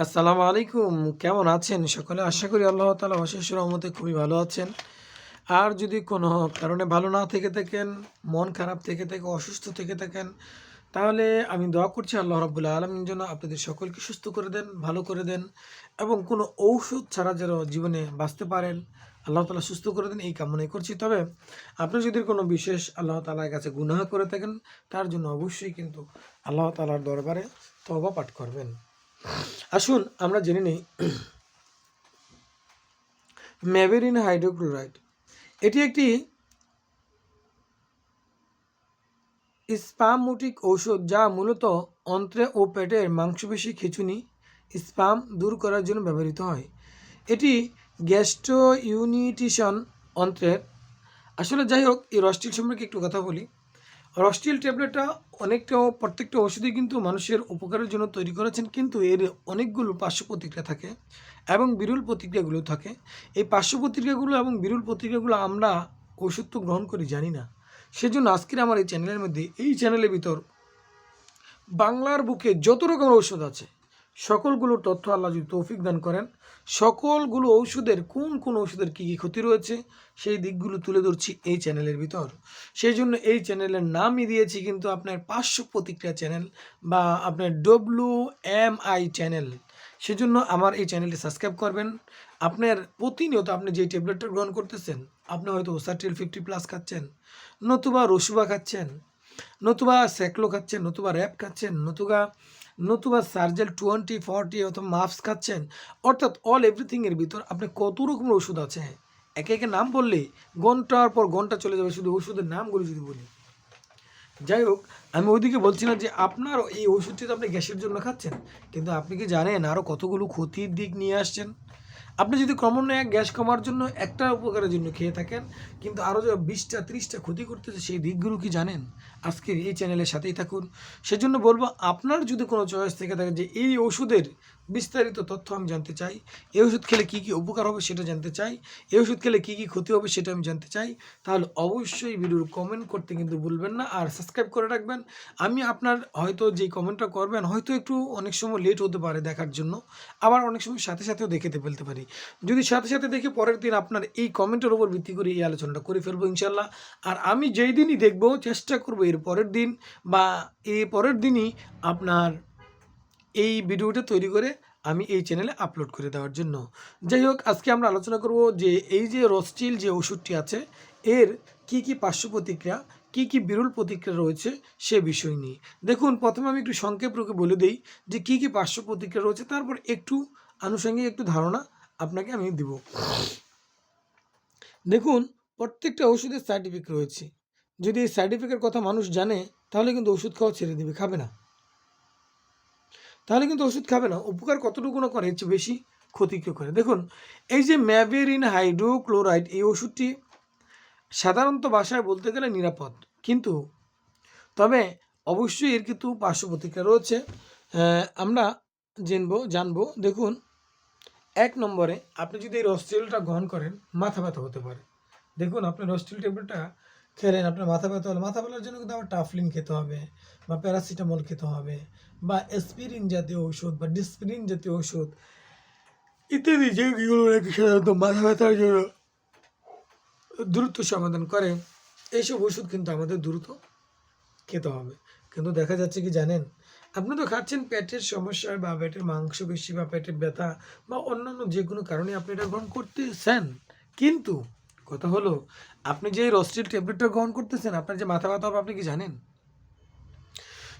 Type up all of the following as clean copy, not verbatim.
আসসালামু আলাইকুম। কেমন আছেন সকলে? আশা করি আল্লাহ তাআলা অশেষ রহমতে খুবই ভালো আছেন। আর যদি কোনো কারণে ভালো না থেকে থাকেন, মন খারাপ থেকে থাকে, অসুস্থ থেকে থাকেন, তাহলে আমি দোয়া করছি আল্লাহ রাব্বুল আলামিন যেন আপনাদের সকলকে সুস্থ করে দেন, ভালো করে দেন এবং কোনো ঔষধ ছাড়া যেন জীবনে বাঁচতে পারেন। আল্লাহ তাআলা সুস্থ করে দেন এই কামনাই করছি। তবে আপনি যদি কোনো বিশেষ আল্লাহ তাআলার কাছে গুনাহ করে থাকেন, তার জন্য অবশ্যই কিন্তু আল্লাহ তাআলার দরবারে তওবা পাঠ করবেন। আসুন আমরা জেনে নিই ম্যাভেরিন হাইড্রোক্লোরাইড। এটি একটি স্পামোটিক ঔষধ যা মূলত অন্ত্রে ও পেটের মাংসপেশি খিঁচুনি স্পাম দূর করার জন্য ব্যবহৃত হয়। এটি গ্যাস্ট্রোইউনিটিশন অন্ত্রের আসলে যাই হোক, এই রসটিল সম্পর্কে একটু কথা বলি। রসটিল ট্যাবলেটটা প্রত্যেকটা ওষুধই কিন্তু মানুষের উপকারের জন্য তৈরি করেছেন, কিন্তু এর অনেকগুলো পার্শ্ব প্রতিক্রিয়া থাকে এবং বিরল প্রতিক্রিয়াগুলো থাকে। এই পার্শ্ব প্রতিক্রিয়াগুলো এবং বিরল প্রতিক্রিয়াগুলো আমরা ওষুধ তো গ্রহণ করি জানি না। সেজন্য আজকের আমার এই চ্যানেলের মধ্যে, এই চ্যানেলের ভিতর বাংলার বুকে যত রকমের ঔষধ আছে সকলগুলোর তথ্য আল্লাহ যদি তৌফিক দান করেন, সকলগুলো ঔষধের কোন ঔষধের কী কী ক্ষতি রয়েছে সেই দিকগুলো তুলে ধরছি এই চ্যানেলের ভিতর। সেই জন্য এই চ্যানেলের নামই দিয়েছি কিন্তু আপনার পার্শ্ব প্রতিক্রিয়া চ্যানেল বা আপনার WMI চ্যানেল। সেজন্য আমার এই চ্যানেলটি সাবস্ক্রাইব করবেন। আপনার প্রতিনিয়ত আপনি যে ট্যাবলেটটা গ্রহণ করতেছেন, আপনি হয়তো ওসাটিল 50+ খাচ্ছেন, নতুবা রসুবা খাচ্ছেন, নতুবা স্যাকলো খাচ্ছেন, নতুবা র্যাপ খাচ্ছেন, নতুবা সার্জেল 20-40 অথবা মাফস খাচ্ছেন, অর্থাৎ অল এভরিথিংয়ের ভিতর আপনি কত রকমের ওষুধ আছে, একে একে নাম বললেই ঘন্টার পর ঘন্টা চলে যাবে শুধু ওষুধের নামগুলো যদি বলি। যাই হোক, আমি ওইদিকে বলছি না যে আপনার এই ওষুধটি তো আপনি গ্যাসের জন্য খাচ্ছেন, কিন্তু আপনি কি জানেন আরও কতগুলো ক্ষতির দিক নিয়ে আসছেন? আপনি যদি ক্রমান্বয়ে গ্যাস কমার জন্য একটা উপকারের জন্য খেয়ে থাকেন, কিন্তু আরও যে 20টা 30টা ক্ষতি করতেছে সেই দিকগুলো কি জানেন? আজকের এই চ্যানেলের সাথেই থাকুন। সেজন্য বলবো, আপনার যদি কোনো চয়েস থেকে থাকে যে এই ওষুধের বিস্তারিত তথ্য আমি জানতে চাই, এই ওষুধ খেলে কী কী উপকার হবে সেটা জানতে চাই, এই ওষুধ খেলে কী কী ক্ষতি হবে সেটা আমি জানতে চাই, তাহলে অবশ্যই ভিডিওর কমেন্ট করতে কিন্তু ভুলবেন না আর সাবস্ক্রাইব করে রাখবেন। আমি আপনার হয়তো যেই কমেন্টটা করবেন হয়তো একটু অনেক সময় লেট হতে পারে দেখার জন্য, আবার অনেক সময় সাথে সাথেও দেখে ফেলতে পারি। যদি সাথে সাথে দেখে পরের দিন আপনার এই কমেন্টের উপর ভিত্তি করে এই আলোচনাটা করে ফেলবো ইনশাল্লাহ। আর আমি যেই দিনই দেখব চেষ্টা করব এর পরের দিন বা এই পরের দিনই আপনার এই ভিডিওটা তৈরি করে আমি এই চ্যানেলে আপলোড করে দেওয়ার জন্য। যাই হোক, আজকে আমরা আলোচনা করব যে এই যে রসটিল যে ওষুধটি আছে এর কি কি পার্শ্ব প্রতিক্রিয়া, কি কি বিরল প্রতিক্রিয়া রয়েছে সে বিষয় নিয়ে। দেখুন, প্রথমে আমি একটু সংক্ষেপ রূপে বলে দিই যে কি কি পার্শ্ব প্রতিক্রিয়া রয়েছে, তারপর একটু আনুষঙ্গিক একটু ধারণা আপনাকে আমি দিব। দেখুন, প্রত্যেকটা ওষুধের সাইড ইফেক্ট রয়েছে। যদি এই সাইড ইফেক্টের কথা মানুষ জানে তাহলে কিন্তু ওষুধ খাওয়া ছেড়ে দেবে, খাবে না। তাহলে কিন্তু ওষুধ খাবে না। উপকার কতটুকু না করে এর চেয়ে বেশি ক্ষতিকর করে। দেখুন, এই যে ম্যাভেরিন হাইড্রোক্লোরাইড এই ওষুধটি সাধারণত ভাষায় বলতে গেলে নিরাপদ, কিন্তু তবে অবশ্যই এর কিন্তু পার্শ্ব প্রতিক্রিয়া রয়েছে। আমরা জানবো। দেখুন, 1 নম্বরে আপনি যদি এই রসটিলটা গ্রহণ করেন, মাথা ব্যথা হতে পারে। দেখুন, আপনি রসটিল ট্যাবলেটটা খেলেন, আপনার মাথা ব্যথা হলে মাথা ব্যথার জন্য কিন্তু আবার টাফলিন খেতে হবে বা প্যারাসিটামল খেতে হবে বা অ্যাসপিরিন জাতীয় ওষুধ বা ডিসপিরিন জাতীয় ওষুধ ইত্যাদি, যেগুলো নাকি সাধারণত মাথা ব্যথার জন্য দ্রুত সমাধান করে, এইসব ওষুধ কিন্তু আমাদের দ্রুত খেতে হবে। কিন্তু দেখা যাচ্ছে কি জানেন, আপনি তো খাচ্ছেন পেটের সমস্যায় বা পেটের মাংসপেশি বা পেটের ব্যথা বা অন্যান্য যে কোনো কারণে আপনি এটা গ্রহণ করতেছেন, কিন্তু কথা হলো আপনি যে রসটিল ট্যাবলেটটা গ্রহণ করতেছেন, আপনার যে মাথা ব্যথা হবে আপনি কি জানেন?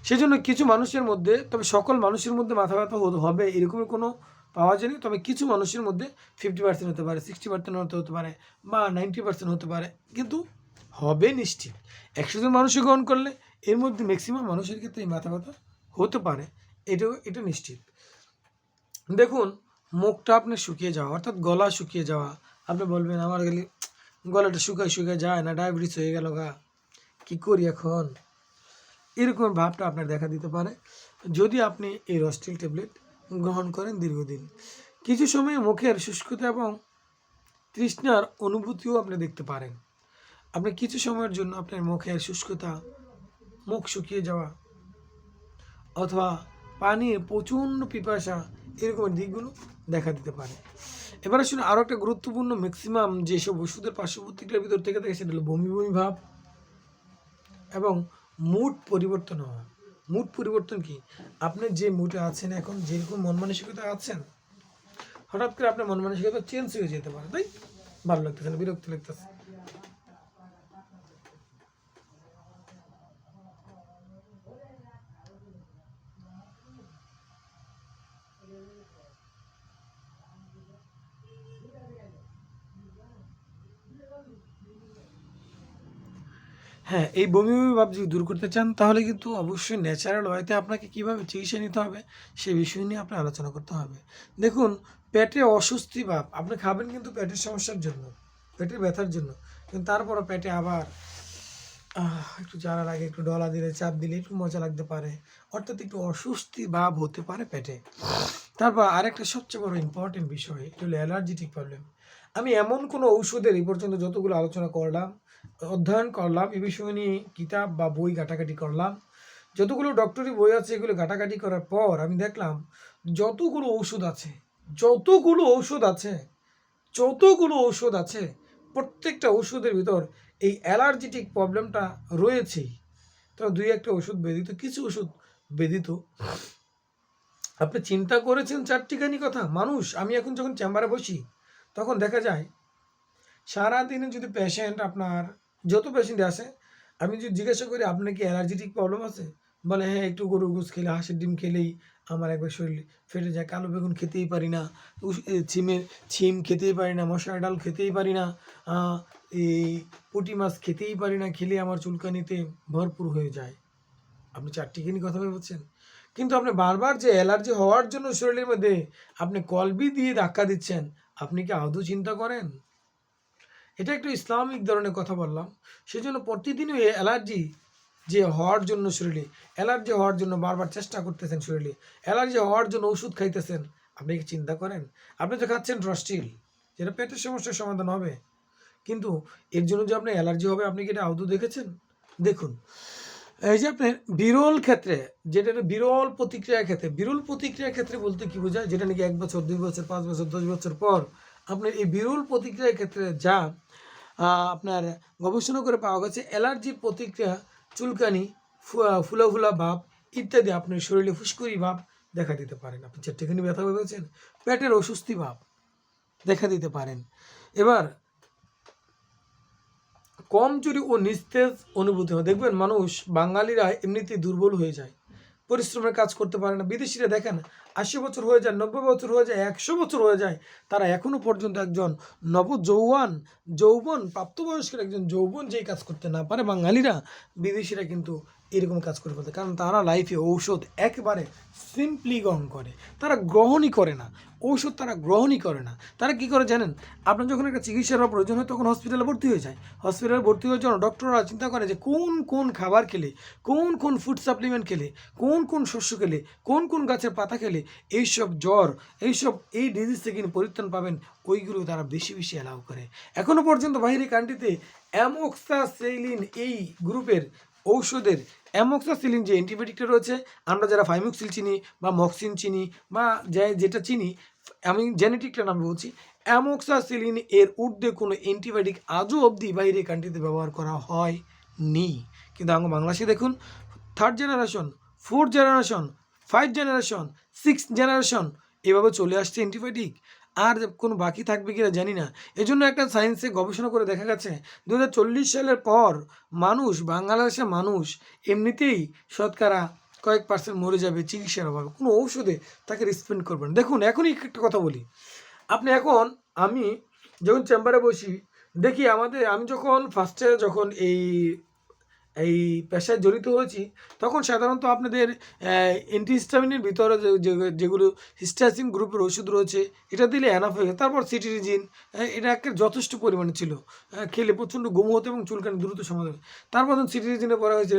সেজন্য কিছু মানুষের মধ্যে, তবে সকল মানুষের মধ্যে মাথা ব্যথা হবে এরকমের কোনো পাওয়া যায়নি, তবে কিছু মানুষের মধ্যে 50% হতে পারে, 60% হতে পারে বা 90% হতে পারে, কিন্তু হবে নিশ্চিত। 100 জন মানুষই গ্রহণ করলে এর মধ্যে ম্যাক্সিমাম মানুষের ক্ষেত্রে এই মাথা ব্যথা হতে পারে, এটা নিশ্চিত। দেখুন, মুখটা আপনার শুকিয়ে যাওয়া অর্থাৎ গলা শুকিয়ে যাওয়া, আপনি বলবেন আমার গলাটা শুকায় যায় না, ডায়াবেটিস হয়ে গেল গা, কী করি এখন, এরকম ভাবটা আপনার দেখা দিতে পারে যদি আপনি এই রসটিল ট্যাবলেট গ্রহণ করেন দীর্ঘদিন। কিছু সময়ে মুখের শুষ্কতা এবং তৃষ্ণার অনুভূতিও আপনি দেখতে পারেন। আপনি কিছু সময়ের জন্য আপনার মুখের শুষ্কতা, মুখ শুকিয়ে যাওয়া অথবা পানির প্রচণ্ড পিপাসা, এরকমের দিকগুলো দেখা দিতে পারে। এবার আসুন আরও একটা গুরুত্বপূর্ণ ম্যাক্সিমাম যেসব ওষুধের পার্শ্ব প্রতিক্রিয়ার ভিতর থেকে থাকে সেটা হলো বমি বমি ভাব এবং মুড পরিবর্তন হওয়া। মুড পরিবর্তন কি? আপনি যে মুডে আছেন এখন, যেরকম মন মানসিকতা আছেন, হঠাৎ করে আপনার মন মানসিকতা চেঞ্জ হয়ে যেতে পারে, তাই ভালো লাগতেছে না, বিরক্ত লাগতেছে। হ্যাঁ, এই বমি বমি ভাব যদি দূর করতে চান তাহলে কিন্তু অবশ্যই ন্যাচারাল ওয়েতে আপনাকে কীভাবে চিকিৎসা নিতে হবে সে বিষয় নিয়ে আপনার আলোচনা করতে হবে। দেখুন, পেটে অস্বস্তি ভাব আপনি খাবেন কিন্তু পেটের সমস্যার জন্য, পেটের ব্যথার জন্য, কিন্তু তারপরও পেটে আবার একটু জ্বালা লাগে, একটু ডলা দিলে, চাপ দিলে একটু মজা লাগতে পারে, অর্থাৎ একটু অস্বস্তি ভাব হতে পারে পেটে। তারপর আরেকটা সবচেয়ে বড় ইম্পর্টেন্ট বিষয়, এটা হলো অ্যালার্জেটিক প্রবলেম। আমি এমন কোনো ঔষধের এই পর্যন্ত যতগুলো আলোচনা করলাম, অধ্যয়ন করলাম, এ বিষয় নিয়ে কিতাব বা বই ঘাটাঘাটি করলাম, যতগুলো ডক্টরি বই আছে এগুলো ঘাটাঘাটি করার পর আমি দেখলাম যতগুলো ঔষধ আছে, যতগুলো ঔষধ আছে, যতগুলো ঔষধ আছে, প্রত্যেকটা ওষুধের ভিতর এই অ্যালার্জেটিক প্রবলেমটা রয়েছেই। তো দুই একটা ওষুধ ব্যতীত, কিছু ওষুধ ব্যতীত আপনি চিন্তা করেছেন চারটিখানি কথা? মানুষ, আমি এখন যখন চেম্বারে বসি তখন দেখা যায় সারাদিনে যদি পেশেন্ট আপনার যত পেশেন্ট আসে, আমি যদি জিজ্ঞাসা করি আপনার কি অ্যালার্জেটিক প্রবলেম আছে, বলে হ্যাঁ একটু গরুর গোস খেলে, হাঁসের ডিম খেলেই আমার একবার শরীর ফেটে যায়, কালো বেগুন খেতেই পারি না, ছিম খেতেই পারি না, মশার ডাল খেতেই পারি না, এই পুঁটি মাছ খেতেই পারি না, খেলে আমার চুলকানিতে ভরপুর হয়ে যায়। আপনি চারটিখানি কথা বলছেন, কিন্তু আপনি বারবার যে অ্যালার্জি হওয়ার জন্য শরীরের মধ্যে আপনি কলবি দিয়ে ধাক্কা দিচ্ছেন, আপনি কি আদৌ চিন্তা করেন? এটা একটু ইসলামিক ধরনের কথা বললাম। সেজন্য প্রতিদিনই এই অ্যালার্জি যে হওয়ার জন্য শরীরে, অ্যালার্জি হওয়ার জন্য বারবার চেষ্টা করতেছেন শরীরে, অ্যালার্জি হওয়ার জন্য ওষুধ খাইতেছেন, আপনি কি চিন্তা করেন? আপনি তো খাচ্ছেন রস্টিল, যেটা পেটের সমস্যার সমাধান হবে, কিন্তু এর জন্য যে আপনার অ্যালার্জি হবে আপনি কি এটা আদৌ দেখেছেন? দেখুন, এই যে আপনার বিরল ক্ষেত্রে, যেটা বিরল প্রতিক্রিয়া ক্ষেত্রে, বিরল প্রতিক্রিয়া ক্ষেত্রে বলতে কি বোঝায়? যেটা নাকি 1 বছর, 2 বছর, 5 বছর, 10 বছর পর আপনার এই বিরল প্রতিক্রিয়ার ক্ষেত্রে যা আপনার গবেষণা করে পাওয়া গেছে, অ্যালার্জির প্রতিক্রিয়া চুলকানি, ফুলা ফুলা ভাব ইত্যাদি আপনার শরীরে ফুসকুড়ি ভাব দেখা দিতে পারেন। আপনি চারটেখানি ব্যথা ভেবেছেন, পেটের অস্বস্তি ভাব দেখা দিতে পারেন। এবার কমজোরি ও নিস্তেজ অনুভূতি হয়। দেখবেন মানুষ, বাঙালিরা এমনিতেই দুর্বল হয়ে যায়, পরিশ্রমের কাজ করতে পারে না। বিদেশিরা দেখেন 80 বছর হয়ে যায়, 90 বছর হয়ে যায়, 100 বছর হয়ে যায়, তারা এখনও পর্যন্ত একজন যৌবন প্রাপ্তবয়স্কের একজন যৌবন যেই কাজ করতে না পারে, বাঙালিরা, বিদেশিরা কিন্তু এরকম কাজ করে ফেলতে, কারণ তারা লাইফে ঔষধ একেবারে সিম্পলি গ্রহণ করে, তারা গ্রহণই করে না ঔষধ, তারা গ্রহণই করে না। তারা কি করে জানেন? আপনার যখন একটা চিকিৎসার প্রয়োজন হয় তখন হসপিটালে ভর্তি হয়ে যায়। হসপিটালে ভর্তি হওয়ার জন্য ডক্টররা চিন্তা করে যে কোন কোন খাবার খেলে, কোন কোন ফুড সাপ্লিমেন্ট খেলে, কোন কোন শস্য খেলে, কোন কোন গাছের পাতা খেলে এইসব জ্বর, এই ডিজিজ থেকে পরিত্রাণ পাবেন, ওইগুলো তারা বেশি বেশি অ্যালাউ করে। এখনও পর্যন্ত বাইরের কান্ট্রিতে অ্যামোক্সাসিলিন এই গ্রুপের ঔষধের, অ্যামোক্সাসিলিন যে অ্যান্টিবায়োটিকটা রয়েছে, আমরা যারা ফাইমোক্সিল চিনি বা মক্সিন চিনি বা যেটা চিনি, আমি জেনেটিকটা নাম বলছি, অ্যামোক্সাসিলিন এর ঊর্ধ্বে কোনো অ্যান্টিবায়োটিক আজও অবধি বাইরে কান্ট্রিতে ব্যবহার করা হয়নি। কিন্তু আমার বাংলাদেশে দেখুন, 3rd generation, 4th generation, 5th generation, 6th generation এভাবে চলে আসছে অ্যান্টিবায়োটিক। আর কোনো বাকি থাকবে কিনা জানি না। এজন্য একটা সায়েন্সে গবেষণা করে দেখা গেছে 2040 সালের পর বাংলাদেশের মানুষ এমনিতেই শতকরা কয়েক % মরে যাবে চিকিৎসার অভাবে, কোনো ঔষধে তাকে রেসপন্ড করবেন। দেখুন, এখনই একটা কথা বলি, আপনি এখন, আমি যখন চেম্বারে বসি দেখি আমি যখন ফার্স্টে যখন এই পেশায় জড়িত হয়েছি তখন সাধারণত আপনাদের অ্যান্টিহিস্টামিনের ভিতরে যেগুলো হিস্টাসিন গ্রুপের ওষুধ রয়েছে এটা দিলে এনাফ হয়ে যায়। তারপর সিটিরিজিন, এটা একটা যথেষ্ট পরিমাণে ছিল, খেলে প্রচণ্ড ঘুম হতো এবং চুলকানি দ্রুত সমাধান। তারপর সিটিরিজিনে পড়া হয়েছে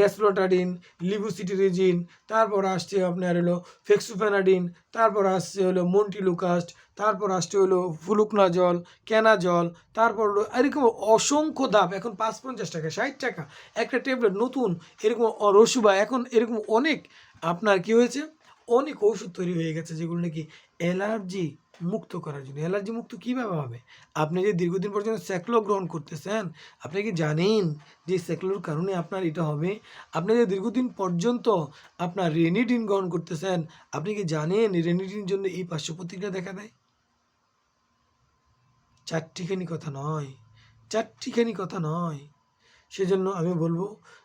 ডেসফ্লোটাডিন, লিভোসিটিরিজিন, তারপর আসছে আপনার হলো ফেক্সুফেনাডিন, তারপর আসছে হলো মন্টিলুকাস্ট, তারপর আসছে হলো ফ্লুকনাজল, ক্যানাজল, তারপর এরকম অসংখ্য দাম, এখন ৫-৫০ টাকা, ৬০ টাকা একটা ট্যাবলেট নতুন, এরকম রসুবা, এখন এরকম অনেক আপনার কি হয়েছে, অনেক ওষুধ তৈরি হয়ে গেছে যেগুলো নাকি অ্যালার্জি মুক্ত করার জন্য। অ্যালার্জি মুক্ত কীভাবে হবে? আপনি যে দীর্ঘদিন পর্যন্ত স্যাকলো গ্রহণ করতেছেন, আপনি কি জানেন যে স্যাকলোর কারণে আপনার এটা হবে? আপনি যে দীর্ঘদিন পর্যন্ত আপনার রেনিডিন গ্রহণ করতেছেন, আপনি কি জানেন রেনিডিনের জন্য এই পার্শ্ব প্রতিক্রিয়া দেখা দেয়? চারটিখানি কথা নয়, চারটিখানি কথা নয়। সেজন্য আমি বলব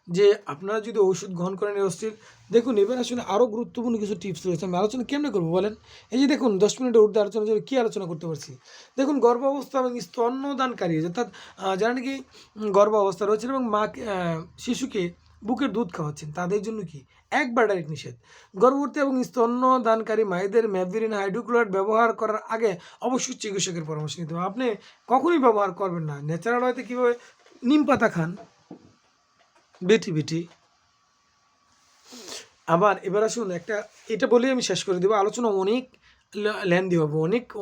যে আপনারা যদি ওষুধ গ্রহণ করেন এই অস্থির, দেখুন এবার আসলে আরও গুরুত্বপূর্ণ কিছু টিপস রয়েছে। আমি আলোচনা কেমনে করব বলেন? এই যে দেখুন 10 মিনিটের ঊর্ধ্বে আলোচনা জন্য কী আলোচনা করতে পারছি? দেখুন গর্ভাবস্থা এবং স্তন্যদানকারী অর্থাৎ যারা নাকি গর্ভাবস্থা রয়েছেন এবং শিশুকে বুকের দুধ খাওয়াচ্ছেন তাদের জন্য কি? একবার ডাইরেক্ট নিষেধ। গর্ভবতী এবং স্তন্যদানকারী মায়েদের ম্যাভরিন হাইড্রোক্লোরাইড ব্যবহার করার আগে অবশ্যই চিকিৎসকের পরামর্শ নিতে হবে। আপনি কখনোই ব্যবহার করবেন না। ন্যাচারাল হয়তো কীভাবে নিম পাতা খান, বেটি। আবার এবার আসুন একটা এটা বলেই আমি শেষ করে দেবো। আলোচনা অনেক লেন্দি হবে,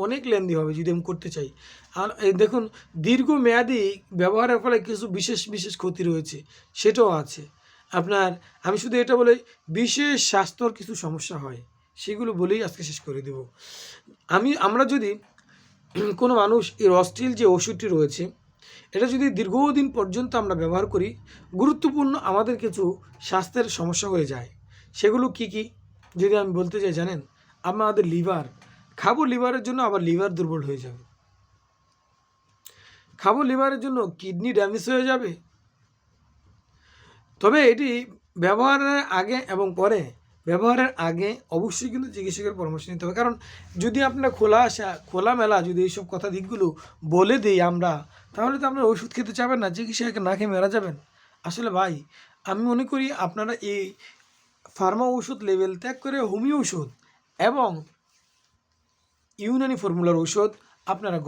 অনেক লেন্দি হবে যদি আমি করতে চাই। আর এই দেখুন দীর্ঘমেয়াদী ব্যবহারের ফলে কিছু বিশেষ ক্ষতি রয়েছে, সেটাও আছে। আপনার আমি শুধু এটা বলি বিশেষ স্বাস্থ্যর কিছু সমস্যা হয়, সেগুলো বলেই আজকে শেষ করে দেব। আমরা যদি কোনো মানুষ এই রস্টিল যে ওষুধটি রয়েছে এটা যদি দীর্ঘদিন পর্যন্ত আমরা ব্যবহার করি, গুরুত্বপূর্ণ আমাদের কিছু স্বাস্থ্যের সমস্যা হয়ে যায়। সেগুলো কি যদি আমি বলতে চাই জানেন? আমাদের লিভার, খাবো লিভারের জন্য আবার লিভার দুর্বল হয়ে যাবে। খাবো লিভারের জন্য কিডনি ড্যামেজ হয়ে যাবে। তবে এটি ব্যবহারের আগে এবং পরে, ব্যবহারের আগে অবশ্যই কিন্তু চিকিৎসকের পরামর্শ নিতে হবে। কারণ যদি আপনার খোলামেলা যদি এইসব কথা দিকগুলো বলে দিই আমরা, তাহলে তো আপনার ওষুধ খেতে চাবেন না, চিকিৎসাকে না খেয়ে মারা যাবেন। আসলে ভাই আমি মনে করি আপনারা এই ফার্মা ওষুধ লেভেল ত্যাগ করে হোমিও ওষুধ এবং ইউনানি ফর্মুলার ঔষধ আপনারা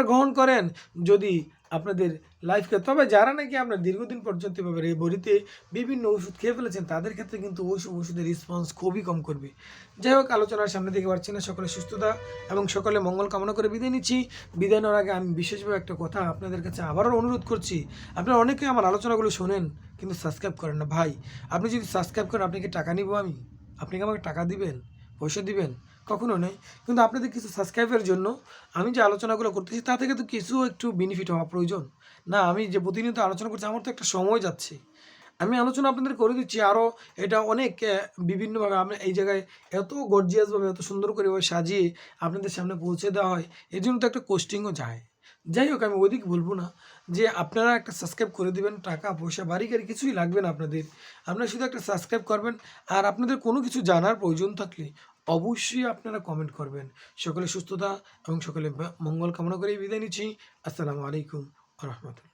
গ্রহণ করেন যদি আপনাদের লাইফকে। তবে যারা নাকি আপনার দীর্ঘদিন পর্যন্ত এভাবে এই বড়িতে বিভিন্ন ওষুধ খেয়ে ফেলেছেন তাদের ক্ষেত্রে কিন্তু ওষুধের রেসপন্স খুবই কম করবে। যাই হোক আলোচনার সামনে দিকে পারছি না, সকলে সুস্থতা এবং সকলে মঙ্গল কামনা করে বিদায় নিচ্ছি। বিদায় নেওয়ার আগে আমি বিশেষভাবে একটা কথা আপনাদের কাছে আবারও অনুরোধ করছি। আপনারা অনেকে আমার আলোচনাগুলো শোনেন কিন্তু সাবস্ক্রাইব করেন না। ভাই আপনি যদি সাবস্ক্রাইব করেন আপনি কি টাকা নিব আমি? আপনি কি আমাকে টাকা দিবেন, পয়সা দিবেন? কখনো নয়। কিন্তু আপনাদের কিছু সাবস্ক্রাইবের জন্য আমি যে আলোচনাগুলো করতেছি তা থেকে তো কিছু একটু বেনিফিট হওয়া প্রয়োজন না? আমি যে প্রতিনিয়ত আলোচনা করছি আমার তো একটা সময় যাচ্ছে, আমি আলোচনা আপনাদের করে দিচ্ছি আরও। এটা অনেক বিভিন্নভাবে আমি এই জায়গায় এত গর্জিয়াসভাবে এত সুন্দর করে সাজিয়ে আপনাদের সামনে পৌঁছে দেওয়া হয়, এর জন্য তো একটা কোস্টিংও যায়। যাই হোক আমি ওদিক বলবো না, যে আপনারা একটা সাবস্ক্রাইব করে দেবেন, টাকা পয়সা বাড়ি গাড়ি কিছুই লাগবে না আপনাদের। আপনারা শুধু একটা সাবস্ক্রাইব করবেন, আর আপনাদের কোনো কিছু জানার প্রয়োজন থাকলে অবশ্যই আপনারা কমেন্ট করবেন। সকলে সুস্থতা এবং সকলে মঙ্গল কামনা করেই বিদায় নিচ্ছি। আসসালামু আলাইকুম ওয়া রাহমাতুল্লাহ।